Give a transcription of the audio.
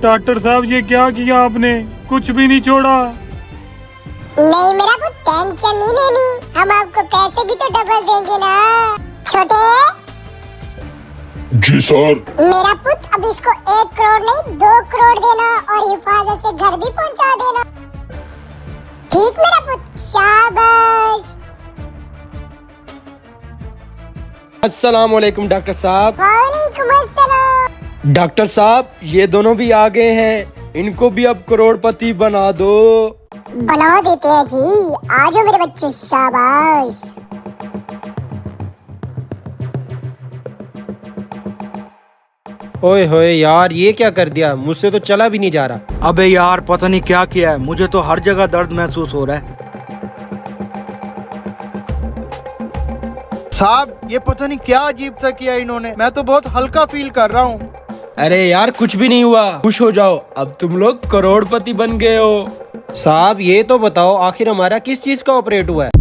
Doctor साहब ये क्या किया आपने? कुछ भी नहीं छोड़ा। नहीं मेरा पुत, टेंशन नहीं लेनी, हम आपको पैसे भी तो डबल देंगे ना। छोटे जी सर। मेरा पुत, अब इसको 1 करोड़ नहीं 2 करोड़ देना और हिफाजत से घर भी पहुंचा देना। ठीक मेरा पुत, शाबाश। अस्सलाम वालेकुम डॉक्टर साहब। वालेकुम अस्सलाम। डॉक्टर साहब ये दोनों भी आ गए हैं, इनको भी अब करोड़पति बना दो। बना देते हैं जी, आ जाओ मेरे बच्चे, शाबाश। ओए होए यार, ये क्या कर दिया, मुझसे तो चला भी नहीं जा रहा। अबे यार पता नहीं क्या किया है, मुझे तो हर जगह दर्द महसूस हो रहा है। साहब ये पता नहीं क्या अजीब सा किया इन्होंने, मैं तो बहुत हल्का फील कर रहा हूँ। अरे यार कुछ भी नहीं हुआ, खुश हो जाओ, अब तुम लोग करोड़पति बन गए हो। साहब ये तो बताओ, आखिर हमारा किस चीज का ऑपरेट हुआ है?